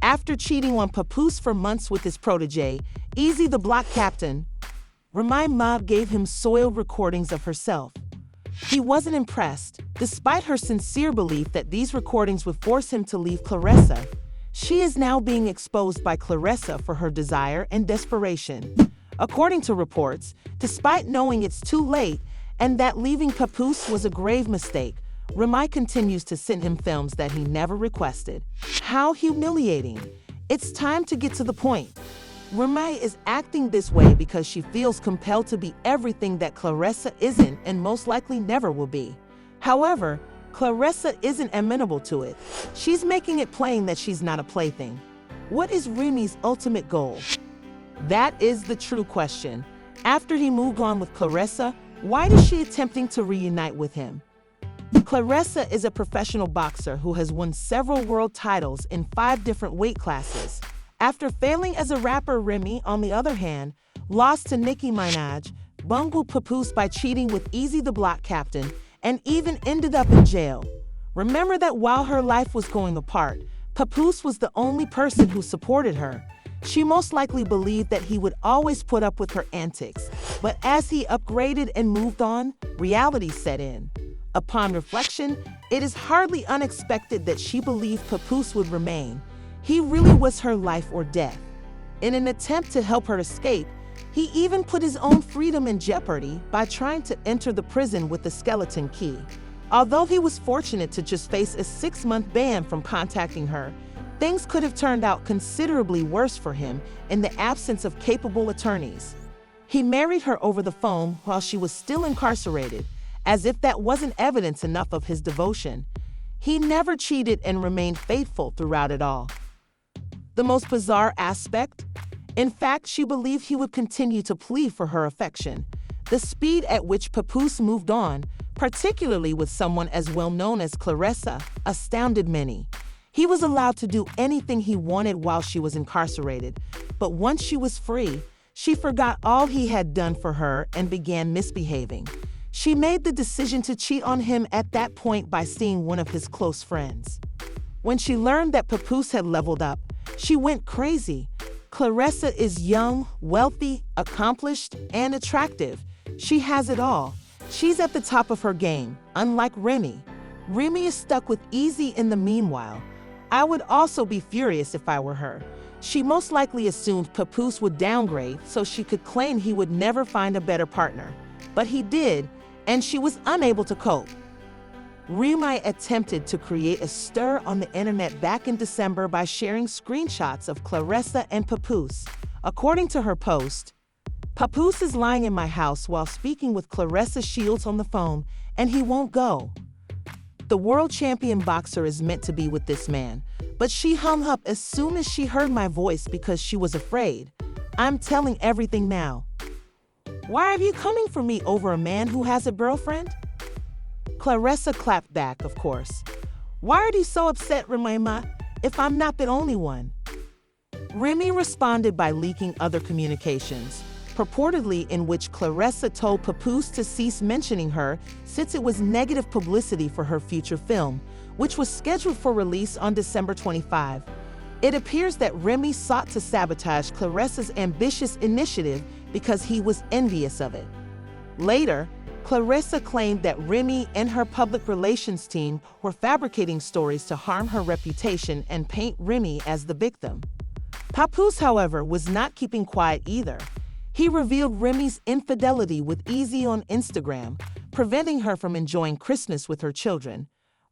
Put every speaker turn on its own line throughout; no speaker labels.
After cheating on Papoose for months with his protege, Easy the Block Captain, Remy gave him soiled recordings of herself. He wasn't impressed, despite her sincere belief that these recordings would force him to leave Claressa. She is now being exposed by Claressa for her desire and desperation. According to reports, despite knowing it's too late and that leaving Papoose was a grave mistake, Remy continues to send him films that he never requested. How humiliating. It's time to get to the point. Remy is acting this way because she feels compelled to be everything that Claressa isn't and most likely never will be. However, Claressa isn't amenable to it. She's making it plain that she's not a plaything. What is Remy's ultimate goal? That is the true question. After he moved on with Claressa, why is she attempting to reunite with him? Claressa is a professional boxer who has won several world titles in 5 different weight classes. After failing as a rapper, Remy, on the other hand, lost to Nicki Minaj, bungled Papoose by cheating with Easy the Block Captain, and even ended up in jail. Remember that while her life was going apart, Papoose was the only person who supported her. She most likely believed that he would always put up with her antics, but as he upgraded and moved on, reality set in. Upon reflection, it is hardly unexpected that she believed Papoose would remain. He really was her life or death. In an attempt to help her escape, he even put his own freedom in jeopardy by trying to enter the prison with the skeleton key. Although he was fortunate to just face a 6-month ban from contacting her, things could have turned out considerably worse for him in the absence of capable attorneys. He married her over the phone while she was still incarcerated, as if that wasn't evidence enough of his devotion. He never cheated and remained faithful throughout it all. The most bizarre aspect? In fact, she believed he would continue to plead for her affection. The speed at which Papoose moved on, particularly with someone as well known as Claressa, astounded many. He was allowed to do anything he wanted while she was incarcerated, but once she was free, she forgot all he had done for her and began misbehaving. She made the decision to cheat on him at that point by seeing one of his close friends. When she learned that Papoose had leveled up, she went crazy. Claressa is young, wealthy, accomplished, and attractive. She has it all. She's at the top of her game, unlike Remy. Remy is stuck with Easy in the meanwhile. I would also be furious if I were her. She most likely assumed Papoose would downgrade so she could claim he would never find a better partner. But he did, and she was unable to cope. Remy attempted to create a stir on the internet back in December by sharing screenshots of Claressa and Papoose. According to her post, "Papoose is lying in my house while speaking with Claressa Shields on the phone, and he won't go. The world champion boxer is meant to be with this man, but she hung up as soon as she heard my voice because she was afraid. I'm telling everything now. Why are you coming for me over a man who has a girlfriend?" Claressa clapped back, of course. "Why are you so upset, Remy, if I'm not the only one?" Remy responded by leaking other communications, purportedly in which Claressa told Papoose to cease mentioning her since it was negative publicity for her future film, which was scheduled for release on December 25. It appears that Remy sought to sabotage Claressa's ambitious initiative because he was envious of it. Later, Claressa claimed that Remy and her public relations team were fabricating stories to harm her reputation and paint Remy as the victim. Papoose, however, was not keeping quiet either. He revealed Remy's infidelity with Easy on Instagram, preventing her from enjoying Christmas with her children.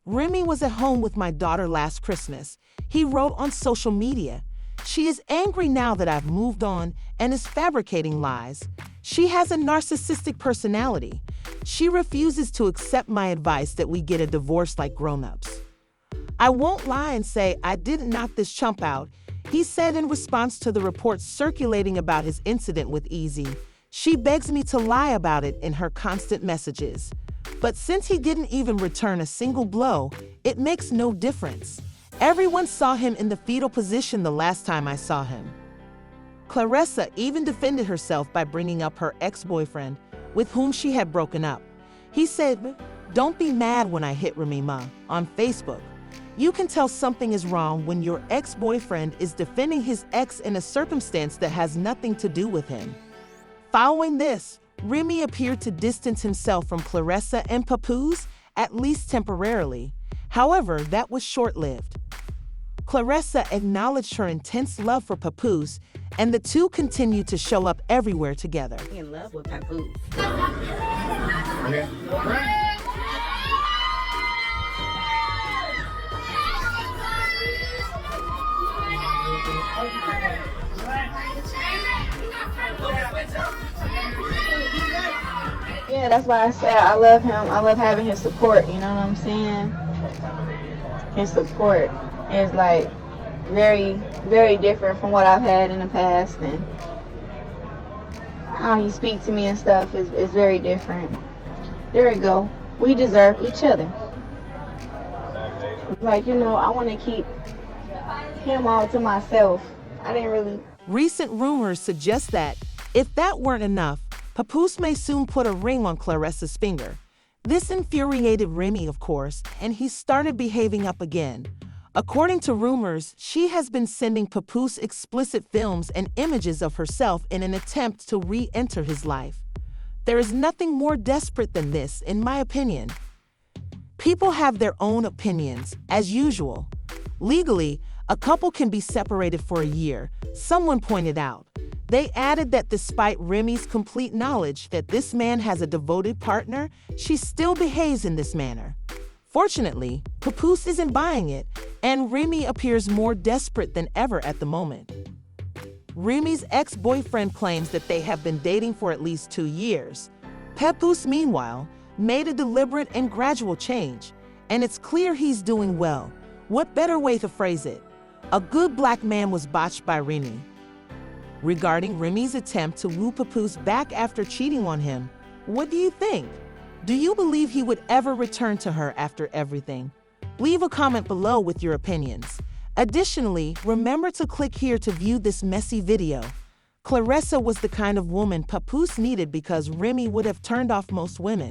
"Remy was at home with my daughter last Christmas," he wrote on social media. "She is angry now that I've moved on and is fabricating lies. She has a narcissistic personality. She refuses to accept my advice that we get a divorce like grown-ups. I won't lie and say I didn't knock this chump out," he said in response to the reports circulating about his incident with Easy. "She begs me to lie about it in her constant messages. But since he didn't even return a single blow, it makes no difference. Everyone saw him in the fetal position the last time I saw him." Claressa even defended herself by bringing up her ex-boyfriend, with whom she had broken up. He said, "Don't be mad when I hit Remy on Facebook. You can tell something is wrong when your ex-boyfriend is defending his ex in a circumstance that has nothing to do with him. Following this, Remy appeared to distance himself from Claressa and Papoose, at least temporarily. However, that was short-lived. Claressa acknowledged her intense love for Papoose, and the two continued to show up everywhere together.
In love with Papoose.
Okay.
Yeah, that's why I said I love him. I love having his support, you know what I'm saying? His support is like very, very different from what I've had in the past, and how he speaks to me and stuff is very different. There we go. We deserve each other. Like, you know, I want to keep him all to myself. I didn't really...
Recent rumors suggest that, if that weren't enough, Papoose may soon put a ring on Claressa's finger. This infuriated Remy, of course, and he started behaving up again. According to rumors, she has been sending Papoose explicit films and images of herself in an attempt to re-enter his life. There is nothing more desperate than this, in my opinion. People have their own opinions, as usual. Legally, a couple can be separated for a year, someone pointed out. They added that despite Remy's complete knowledge that this man has a devoted partner, she still behaves in this manner. Fortunately, Papoose isn't buying it, and Remy appears more desperate than ever at the moment. Remy's ex-boyfriend claims that they have been dating for at least 2 years. Papoose, meanwhile, made a deliberate and gradual change, and it's clear he's doing well. What better way to phrase it? A good black man was botched by Remy. Regarding Remy's attempt to woo Papoose back after cheating on him, what do you think? Do you believe he would ever return to her after everything? Leave a comment below with your opinions. Additionally, remember to click here to view this messy video. Claressa was the kind of woman Papoose needed because Remy would have turned off most women.